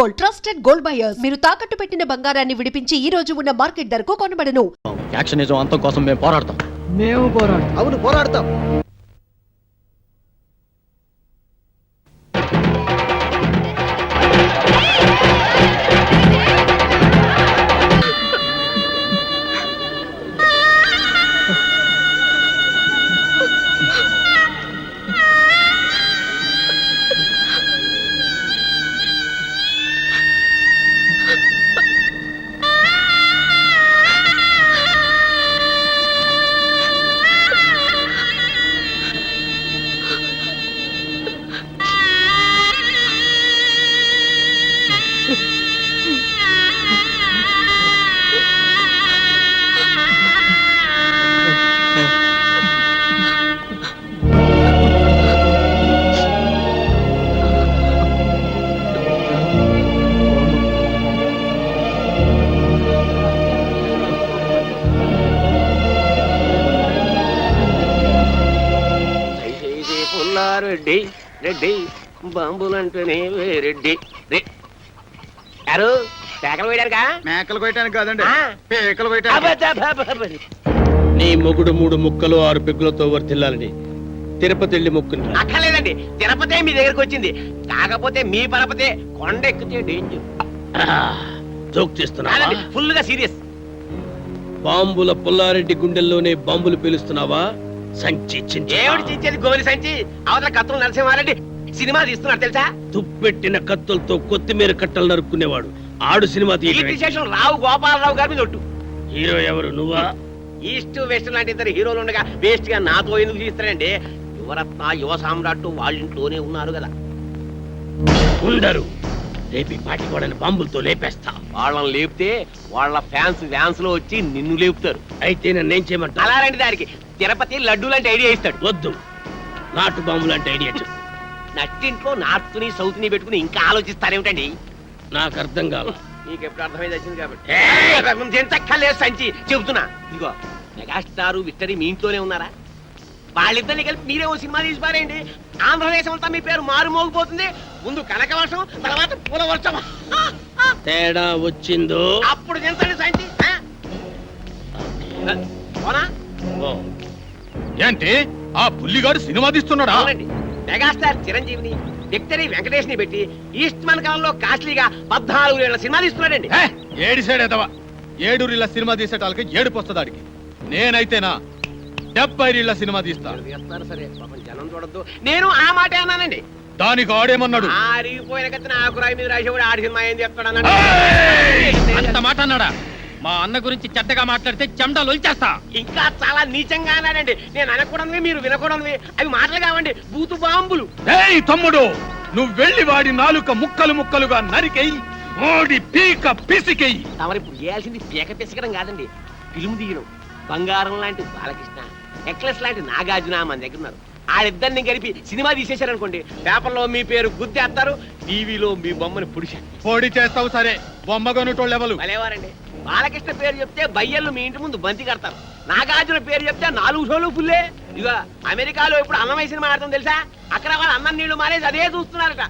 Gold, trusted gold buyers. మీరు తాకట్టు పెట్టిన బంగారాన్ని విడిపించి ఈ రోజు ఉన్న మార్కెట్ ధరకు కొనబడను. యాక్షనిజం అంతం కోసం మేము పోరాడతాం. మేము పోరాడతాం. అవును, పోరాడతాం. రెడ్డి రెడ్డి బాంబులంటేనే రెడ్డి యారు పేకలు వేయడానికా? మేకలు కొయ్యడానికి కాదండి, ఆ. పేకలు కొయ్యడానికి. అబ్బబ్బబ్బబ్బ. నీ మొగుడు 3 ముక్కలు 6 పెగ్గులతో వర్తిల్లాలని తిరుపతి వెళ్ళి మొక్కుంటా. అక్కర్లేదండి, తిరుపతే మీ దగ్గరకు వచ్చింది. కాకపోతే మీ పరపతే కొండ ఎక్కితే డేంజర్. జోక్ చేస్తున్నావా? కాదండి, ఫుల్ గా సీరియస్. బాంబుల పుల్లారెడ్డి గుండెల్లోనే బాంబులు పేలుస్తున్నావా? సంచి ఏమిటి చించేది గోలి సంచి? అవతల కత్తులు నరసింహారెడ్డి సినిమా తీస్తున్నాడు తెలుసా? తుప్పెట్టిన కత్తులతో కొత్తిమీర కట్టలు నరుక్కునేవాడు ఆడు సినిమా విశేషం రావు గోపాలరావు గారి మీద ఒట్టు. హీరో ఎవరు, నువ్వా? ఈస్ట్ వెస్ట్ లాంటి ఇద్దరు హీరోలు ఉండగా వేస్ట్ గా నాతో ఎందుకు తీస్తారండి? యువరత్న యువ సామ్రాట్ వాళ్ళ ఇంట్లోనే ఉన్నారు కదా. ఉండరు, రేపి పాటి వాళ్ళని బాంబులతో లేపేస్తా. వాళ్ళని లేపితే వాళ్ళ ఫ్యాన్స్ లో వచ్చి నిన్ను లేపుతారు. అయితే నన్నేం చేయమంటా? అలాంటి దానికి తిరుపతి లడ్డు లాంటి ఐడియా ఇస్తాడు. వద్దు, నాటు బాంబు లాంటి ఐడియా చెప్పు. నట్టింట్లో నార్త్ ని సౌత్ ని పెట్టుకుని ఇంకా ఆలోచిస్తారేమిటండి? నాకు అర్థం కాల. నీకు ఎప్పుడు అర్థమైంది వచ్చింది కాబట్టి ఎంతక్కర్లేదు సంచి చెబుతున్నా. ఇదిగో మెగాస్టార్ విక్టరీ మీ ఇంట్లోనే ఉన్నారా? వాళ్ళిద్దరిని కలిపి మీరే ఓ సినిమా తీసిపారేయండి. ఆంధ్రదేశం అంతా మీ పేరు మారుమోగిపోతుంది. ముందు కనకవర్షం, తర్వాత పూల వర్షం. తేడా వచ్చిందో అప్పుడు ఎంతండి సంచి? పోనా? ఏంటి ఆ పుల్లిగాడు సినిమా తీస్తున్నాడా? అవునండి, మెగాస్టార్ చిరంజీవిని విక్టరీ వెంకటేష్ ని పెట్టి ఈస్ట్ మన కాలంలో కాస్ట్లీగా 14 ఏళ్ల సినిమా తీస్తున్నాడండి. ఏడిసాడేదవా, 7 రీళ్ల సినిమా తీసేటాలకి ఏడుపు వస్తుందాడికి. నేనైతేనా 70 రీళ్ల సినిమా తీస్తా. సరే పాపం జనం చూడద్దు. నేను ఆ మాట అన్నానండి. దానికి ఆడేమన్నాడు? ఆరిగిపోయిన కత్తిన ఆకురాయి మీద రాసేవాడు ఆడి సినిమా ఏం చెప్తాడు? అంత మాట అన్నాడా? మా అన్న గురించి చెడ్డగా మాట్లాడితే చెమటలు వచ్చేస్తా. ఇంకా చాలా నీచంగా అన్నాడండి. నేను అనకూడదు, మీరు వినకూడదు. అవి మాటలు కావండి, బూతు బాంబులు. ఏయ్ తమ్ముడు, నువ్వు వెళ్ళి వాడి నాలుక ముక్కలు ముక్కలుగా నరికెయ్యి, ఓడి పీక పిసికెయ్యి. తమరిప్పుడు చేయాల్సింది పీక పిసకడం కాదండి, ఫిల్మ్ తీయడం. బంగారం లాంటి బాలకృష్ణ, నెక్లెస్ లాంటి నాగార్జున మన దగ్గర ఉన్నారు. వాళ్ళిద్దరిని కలిపి సినిమా తీసేశారనుకోండి, పేపర్లో మీ పేరు గుద్దేస్తారు, టీవీలో మీ బొమ్మని పొడి చేస్తావు సరే, బొమ్మగొనుటోళ్ళెవలు? భలేవారండి. బాలకృష్ణ పేరు చెప్తే బయ్యళ్ళు మీ ఇంటి ముందు బంతి కడతారు. నాగార్జున పేరు చెప్తే 4 షోలు ఫుల్లే. ఇక అమెరికాలో ఇప్పుడు అన్నమయ్య సినిమా ఆడతాం తెలుసా? అక్కడ వాళ్ళు అన్నం నీళ్లు మానేసి అదే చూస్తున్నారట.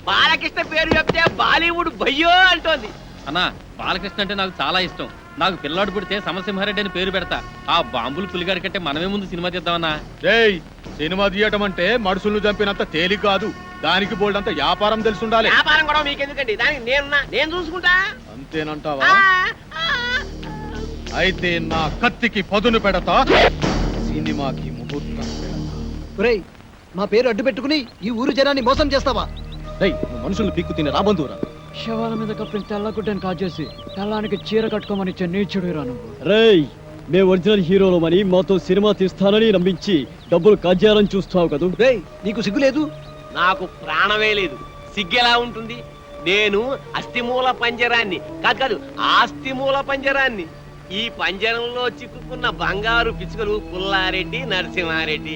బాలకృష్ణ పేరు చెప్తే బాలీవుడ్ బయ్యో అంటోంది. అన్నా, బాలకృష్ణ అంటే నాకు చాలా ఇష్టం. నాకు పిల్లాడు పుడితే సమరసింహారెడ్డి అని పేరు పెడతా. ఆ బాంబులు పులిగాడి కంటే మనమే ముందు సినిమా తీద్దామన్నా. రేయ్, సినిమా తీయటం అంటే మనుషులను చంపినంత తేలిక కాదు. దానికి బోల్డంత వ్యాపారం తెలుసుండాలి. వ్యాపారం కూడా మీకెందుకండి, దానికి నేను చూసుకుంటా. అంతేనంటావా? అయితే నా కత్తికి పదును పెడతా, సినిమాకి ముహూర్తం పెడతా. మా పేరు అడ్డు పెట్టుకుని ఈ ఊరు జనాన్ని మోసం చేస్తావా? మనుషులు పీక్కు తినే రాబంధువురా. శవాల మీద కప్పిన తెల్లగుడ్డని కాజేసి తెల్లానికి చీర కట్టుకోమని ఇచ్చే నీచుడు నువ్వు. రేయ్, మేము ఒరిజినల్ హీరోలు అని మాతో సినిమా తీస్తానని నమ్మించి డబ్బులు కాజేయాలని చూస్తావు కదా? రేయ్, నీకు సిగ్గు లేదు? నాకు ప్రాణమే లేదు, సిగ్గెలా ఉంటుంది? నేను అస్థిమూల పంజరాన్ని కాదు, ఆస్తిమూల పంజరాన్ని. ఈ పంజరంలో చిక్కుకున్న బంగారు పిచ్చుకలు పుల్లారెడ్డి, నరసింహారెడ్డి.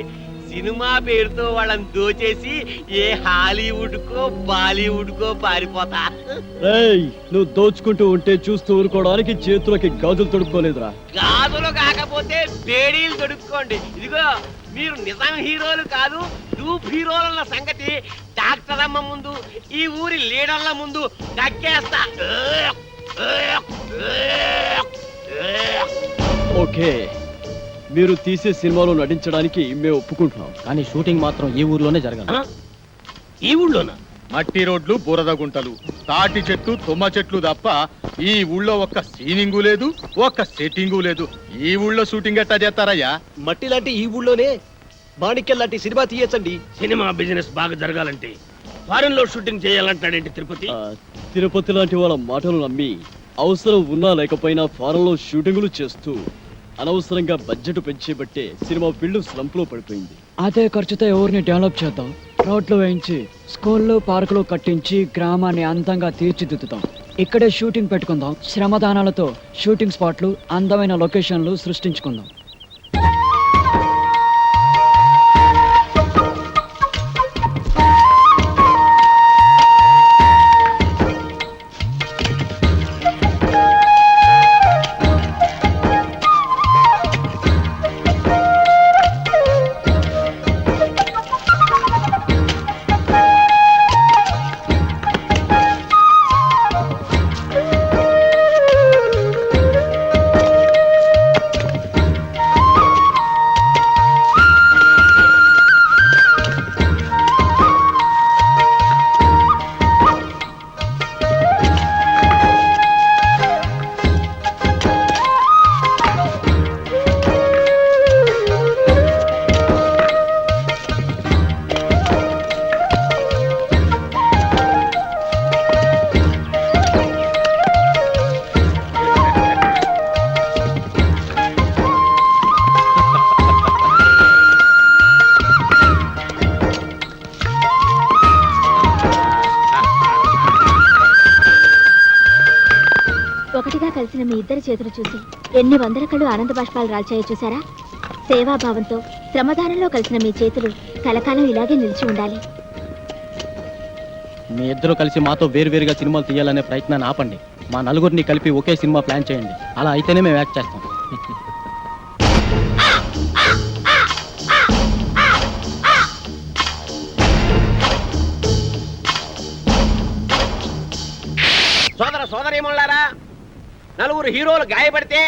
సినిమా పేరుతో వాళ్ళని దోచేసి ఏ హాలీవుడ్ కో బాలీవుడ్ కో పారిపోతా. నువ్వు దోచుకుంటూ ఉంటే చూస్తూ ఊరుకోవడానికి చేతులకి గాజులు తొడుక్కోలేదురా? గాజులు కాకపోతే బేడీలు తొడుక్కోండి. ఇదిగో మీరు నిజం హీరోలు కాదు, డూప్ హీరోలన్న సంగతి డాక్టర్ అమ్మ ముందు, ఈ ఊరి లీడర్ల ముందు దక్కేస్తా. ఓకే, మీరు తీసే సినిమాలో నటించడానికి మేము ఒప్పుకుంటున్నాం, కానీ షూటింగ్ మాత్రం ఈ ఊర్లోనే జరగాలి. ఈ ఊళ్ళోనా? మట్టి రోడ్లు, బురద గుంటలు, తాటి చెట్లు, తుమ్మ చెట్లు తప్ప ఈ ఊళ్ళో ఒక్క సీనింగు లేదు, ఒక్క సెట్టింగు లేదు. ఈ ఊళ్ళో షూటింగ్ ఎట్టా చేస్తారయ్యా? మట్టి లాంటి ఈ ఊళ్ళోనే మాణిక్యం లాంటి సినిమా తీయచ్చండి. సినిమా బిజినెస్ బాగా జరగాలంటే ఫారెన్ లో షూటింగ్ చేయాలంటాడేంటి తిరుపతి? తిరుపతి లాంటి వాళ్ళ మాటలు నమ్మి అవసరం ఉన్నా లేకపోయినా ఫారెన్ లో షూటింగులు చేస్తూ అనవసరంగా బడ్జెట్ పెంచేబట్టే సినిమా ఫీల్డ్ స్లంప్ లో పడిపోయింది. అదే ఖర్చుతో ఊరిని డెవలప్ చేద్దాం, రోడ్లు వేయించి స్కూళ్ళు పార్కులు కట్టించి గ్రామాన్ని అందంగా తీర్చిదిద్దుతాం. ఇక్కడే షూటింగ్ పెట్టుకుందాం, శ్రమదానాలతో షూటింగ్ స్పాట్లు, అందమైన లొకేషన్లు సృష్టించుకుందాం. ఒకటిగా కలిసిన మీ ఇద్దరి చేతులు చూసి ఎన్ని వందల కళ్ళు ఆనంద బాష్పాలు రాల్చాయో చూసారా? సేవాభావంతో శ్రమదానంలో కలిసిన మీ చేతులు కలకాలం ఇలాగే నిలిచి ఉండాలి. మీ ఇద్దరు కలిసి మాతో వేరువేరుగా సినిమాలు తీయాలనే ప్రయత్నాన్ని ఆపండి. మా నలుగురిని కలిపి ఒకే సినిమా ప్లాన్ చేయండి. అలా అయితేనే మేము యాక్ట్ చేస్తాం. సోదర సోదరీమణులారా, నలుగురు హీరోలు గాయపడితే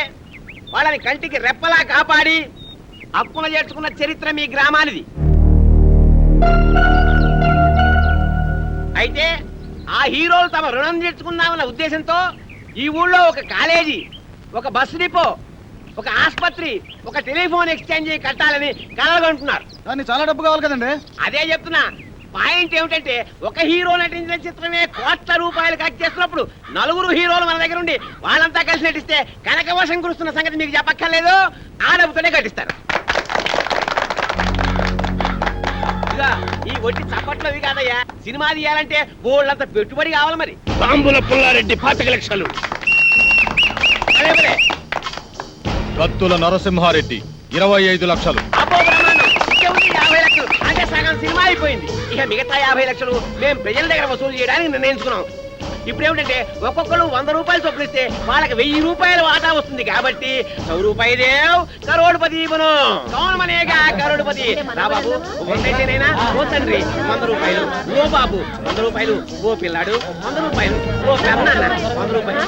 వాళ్ళని కంటికి రెప్పలా కాపాడి హక్కున చేర్చుకున్న చరిత్ర మీ గ్రామానిది. అయితే ఆ హీరోలు తమ రుణం తీర్చుకున్నామన్న ఉద్దేశంతో ఈ ఊళ్ళో ఒక కాలేజీ, ఒక బస్సు డిపో, ఒక ఆసుపత్రి, ఒక టెలిఫోన్ ఎక్స్చేంజ్ కట్టాలని కలలుగంటున్నారు. దాన్ని చాలా డబ్బు కావాలి కదండి. అదే చెప్తున్నా. పాయింట్ ఏమిటంటే, ఒక హీరో నటించిన చిత్రమే కోట్ల రూపాయలు ఖర్చు చేస్తున్నప్పుడు నలుగురు హీరోలు మన దగ్గర ఉండి వాళ్ళంతా కలిసి నటిస్తే కనకవర్షం కురుస్తున్న సంగతి మీకు చెప్పక్కర్లేదు. ఆ డబ్బుతోనే కట్టిస్తారు. ఇక ఈ ఒట్టి చప్పట్లవి కాదయ్యా, సినిమా తీయాలంటే బోళ్ళంత పెట్టుబడి కావాలి. మరి బాంబుల పుల్లారెడ్డి 25 లక్షలు. అదే పదే. కత్తుల నరసింహారెడ్డి 25 లక్షలు. అబ్బో బ్రహ్మాండం, ఇంకేముంది 50 లక్షలు. అంటే సగం సినిమా అయిపోయింది. ఇక మిగతా 50 లక్షలు మేము ప్రజల దగ్గర వసూలు చేయడానికి నిర్ణయించుకున్నాం. ఇప్పుడు ఏమిటంటే, ఒక్కొక్కరు 100 రూపాయలు చొప్పులు ఇస్తే వాళ్ళకి 1000 రూపాయలు వాటా వస్తుంది. కాబట్టి 100 రూపాయి దేవ్ కరోడ్పతి బను. కౌన్ మనేగా కరోడ్పతి. రా బాబు, 100 ఓ తండ్రి 100 రూపాయలు, ఓ బాబు 100 రూపాయలు, ఓ పిల్లాడు 100 రూపాయలు, ఓ పెద్దన్న 100 రూపాయలు.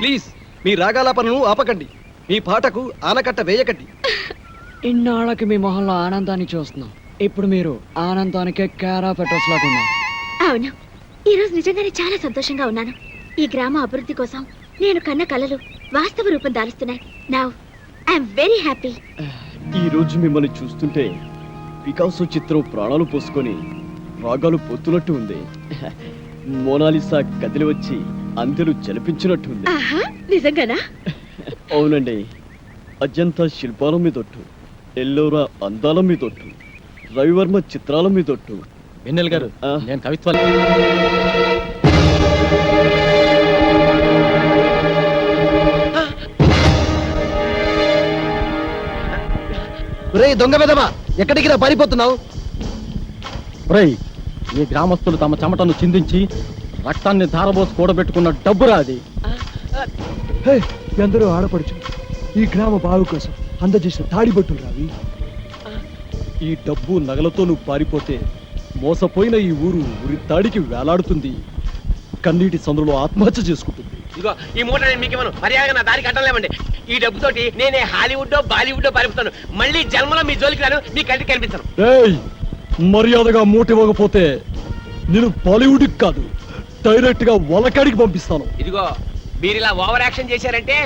ప్లీజ్ మీ రాగాలాపనను ఆపకండి. మీ పాటకు ఆనకట్ట వేయకండి. ఇన్నాళ్ళకి మీ మొహంలో ఆనందాన్ని చూస్తున్నాం. ఇప్పుడు మీరు ఆనందానికే కేరా పెట్టొస్ లాగా ఉన్నారు. అవును, ఈరోజు నిజంగానే చాలా సంతోషంగా ఉన్నాను. ఈ గ్రామ అభివృద్ధి కోసం నేను కన్న కలలు వాస్తవ రూపం దాలుస్తున్నాయి. Now I'm very happy. ఈ రోజు మిమ్మల్ని చూస్తుంటే పికాసో చిత్రం ప్రాణాలు పోసుకొని రాగాలు పొత్తునట్టు ఉంది. మోనాలిసా కదిలి వచ్చి అందరూ జలిపించినట్టు ఉంది. ఆహా, నిజంగానా? అవునండి, అజంతా శిల్పాల మీదొట్టు, ఎల్లోరా అందాల మీదొట్టు, రవివర్మ చిత్రాల మీదొట్టు. వెన్నెల గారు, నేను కవిత్వాలు రే దొంగ వెదవా, ఎక్కడికి రా పారిపోతున్నావు? ఈ గ్రామస్తులు తమ చెమటను చిందించి రక్తాన్ని ధారబోసి కూడబెట్టుకున్న డబ్బురా అది. అందరూ ఆడపడుచు ఈ గ్రామ బావు కోసం అందజేసిన తాడిబొట్టులు రావి. ఈ డబ్బు నగలతో నువ్వు పారిపోతే మోసపోయిన ఈ ఊరు ఉరి తాడికి వేలాడుతుంది, కన్నీటి సందులో ఆత్మహత్య చేసుకుంటుంది. ఇదిగో ఈ మూట నేను మీకు ఇవ్వను. మర్యాదగా నా దారికి అడ్డం. ఈ డబ్బుతోటి నేనే హాలీవుడ్ బాలీవుడ్ పారిపోతాను. మళ్ళీ జన్మలో మీ జోలికి రాను, మీ కంటికి కనిపించను. ఏయ్, మర్యాదగా మూట ఇవ్వకపోతే నేను బాలీవుడ్కి కాదు, డైరెక్ట్ గా వలకాడికి పంపిస్తాను. ఇదిగో మీరు ఇలా ఓవర్ యాక్షన్ చేశారంటే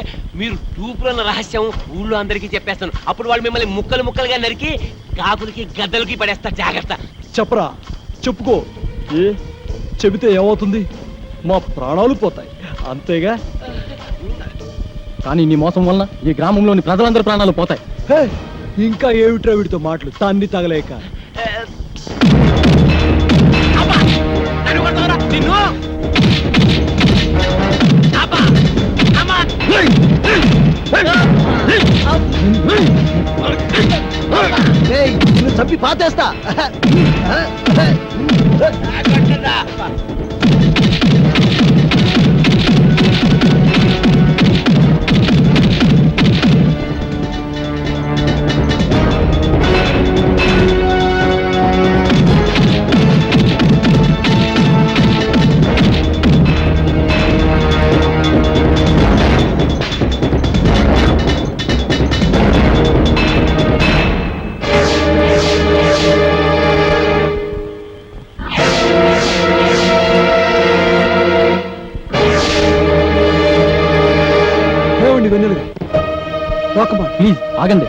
మీరు టూపులో ఉన్న రహస్యం ఊళ్ళో అందరికీ చెప్పేస్తాను. అప్పుడు వాళ్ళు మిమ్మల్ని ముక్కలు ముక్కలుగా నరికి కాకులకి గద్దలకి పడేస్తారు. జాగ్రత్త. చెప్పరా, చెప్పుకో. ఏ చెబితే ఏమవుతుంది? మా ప్రాణాలు పోతాయి, అంతేగా. కానీ నీ మోసం వలన ఈ గ్రామంలోని ప్రజలందరి ప్రాణాలు పోతాయి. ఇంకా ఏమిట్రా వీడితో మాటలు తాన్ని తగలేక. అబ్బా! నన్ను కొడతావురా? నిన్ను! అబ్బా! అమ్మా! నిన్ను చంపి పాతేస్తా. కొట్టరా! ప్లీజ్ ఆగండి.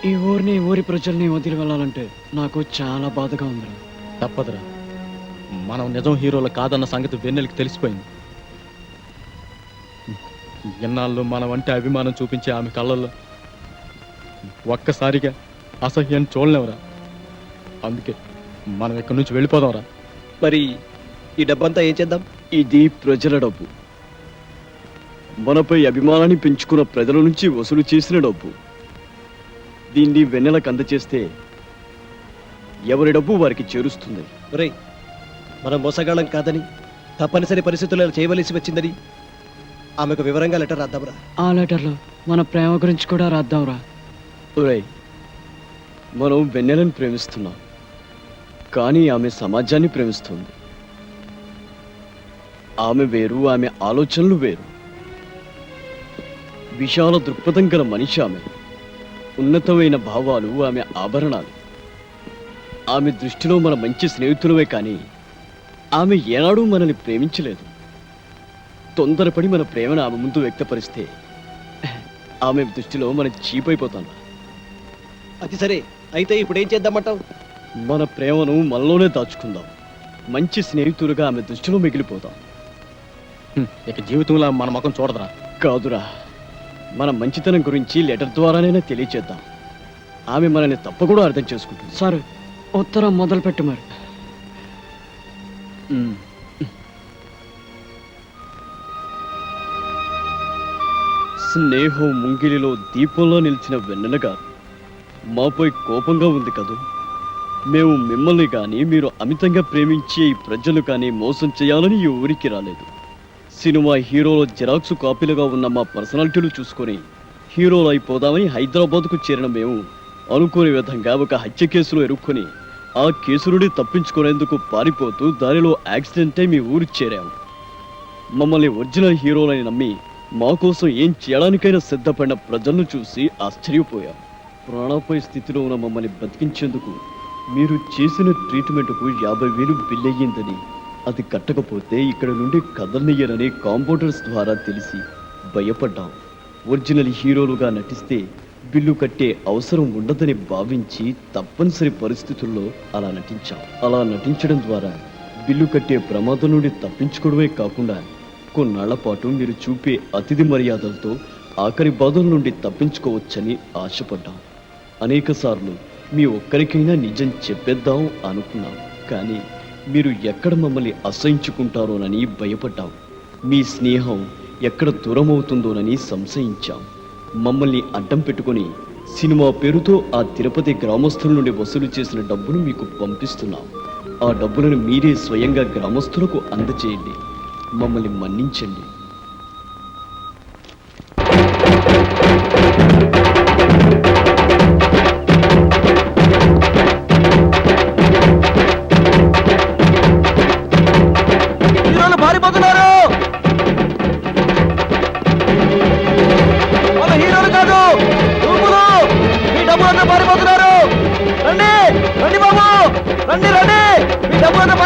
ఈ ఊరిని ఊరి ప్రజల్ని వదిలి వెళ్ళాలంటే నాకు చాలా బాధగా ఉందిరా. తప్పదురా, మనం నిజం హీరోలు కాదన్న సంగతి వెన్నెలకి తెలిసిపోయింది. ఎన్నాళ్ళు మనం అంటే అభిమానం చూపించే ఆమె కళ్ళల్లో ఒక్కసారిగా అసహ్యాన్ని చూడలేవురా. అందుకే మనం ఇక్కడి నుంచి వెళ్ళిపోదాంరా. మరి ఈ డబ్బంతా ఏం చేద్దాం? ఇది ప్రజల డబ్బు, మనపై అభిమానాన్ని పెంచుకున్న ప్రజల నుంచి వసూలు చేసిన డబ్బు. దీన్ని వెన్నెలకు అందచేస్తే ఎవరి డబ్బు వారికి చేరుస్తుంది. రే, మనం మోసగాళ్ళం కాదని, తప్పనిసరి పరిస్థితుల్లో చేయవలసి వచ్చిందని ఆమెకు వివరంగా లెటర్ రాద్దాంరా. ఆ లెటర్లో మన ప్రేమ గురించి కూడా రాద్దాంరా. ఒరేయ్, మనం వెన్నెలను ప్రేమిస్తున్నాం, కానీ ఆమె సమాజాన్ని ప్రేమిస్తుంది. ఆమె వేరు, ఆమె ఆలోచనలు వేరు. విశాల దృక్పథం గల మనిషి ఆమె. ఉన్నతమైన భావాలు ఆమె ఆభరణాలు. ఆమె దృష్టిలో మన మంచి స్నేహితులమే కానీ ఆమె ఏనాడూ మనల్ని ప్రేమించలేదు. తొందరపడి మన ప్రేమను ఆమె ముందు వ్యక్తపరిస్తే ఆమె దృష్టిలో మనం చీపైపోతాం. అది సరే, అయితే ఇప్పుడు ఏం చేద్దామంటావు? మన ప్రేమను మనలోనే దాచుకుందాం. మంచి స్నేహితులుగా ఆమె దృష్టిలో మిగిలిపోతాం. ఇక జీవితంలో మన ముఖం చూడదురా. కాదురా, మన మంచితనం గురించి లెటర్ ద్వారానైనా తెలియచేద్దాం. ఆమె మనల్ని తప్పకుండా అర్థం చేసుకుంటుంది. సరే, ఉత్తరం మొదలుపెట్టు మరి. స్నేహం ముంగిలిలో దీపంలో నిలిచిన వెన్నెల గారు మాపై కోపంగా ఉంది కదూ. మేము మిమ్మల్ని కానీ మీరు అమితంగా ప్రేమించే ఈ ప్రజలు కానీ మోసం చేయాలని ఈ ఊరికి రాలేదు. సినిమా హీరోలో జిరాక్స్ కాపీలుగా ఉన్న మా పర్సనాలిటీలు చూసుకొని హీరోలు అయిపోదామని హైదరాబాద్కు చేరిన మేము అనుకోని విధంగా ఒక హత్య కేసులో ఇరుక్కొని ఆ కేసు నుండి తప్పించుకునేందుకు పారిపోతూ దానిలో యాక్సిడెంటే మీ ఊరు చేరాం. మమ్మల్ని ఒరిజినల్ హీరోలని నమ్మి మా కోసం ఏం చేయడానికైనా సిద్ధపడిన ప్రజలను చూసి ఆశ్చర్యపోయాం. ప్రాణాపాయ స్థితిలో ఉన్న మమ్మల్ని బతికించేందుకు మీరు చేసిన ట్రీట్మెంట్కు 50,000 బిల్ అయ్యిందని, అది కట్టకపోతే ఇక్కడ నుండి కదలనియ్యరని కాంపౌండర్స్ ద్వారా తెలిసి భయపడ్డాం. ఒరిజినల్ హీరోలుగా నటిస్తే బిల్లు కట్టే అవసరం ఉండదని భావించి తప్పనిసరి పరిస్థితుల్లో అలా నటించాం. అలా నటించడం ద్వారా బిల్లు కట్టే ప్రమాదం నుండి తప్పించుకోవడమే కాకుండా కొన్నాళ్ల పాటు మీరు చూపే అతిథి మర్యాదలతో ఆఖరి బాధల నుండి తప్పించుకోవచ్చని ఆశపడ్డాం. అనేక సార్లు మీ ఒక్కరికైనా నిజం చెప్పేద్దాం అనుకున్నాం, కానీ మీరు ఎక్కడ మమ్మల్ని అసహించుకుంటారోనని భయపడ్డాం. మీ స్నేహం ఎక్కడ దూరం అవుతుందోనని సంశయించాం. మమ్మల్ని అడ్డం పెట్టుకొని సినిమా పేరుతో ఆ తిరుపతి గ్రామస్తుల నుండి వసూలు చేసిన డబ్బును మీకు పంపిస్తున్నాం. ఆ డబ్బులను మీరే స్వయంగా గ్రామస్తులకు అందచేయండి. మమ్మల్ని మన్నించండి. పారిపోతున్నారు, వాళ్ళ హీరోలు కాదు, రూపులు. మీ డబ్బులంతా పారిపోతున్నారు. రండి రండి బాబు, రండి రండి, మీ డబ్బులంతా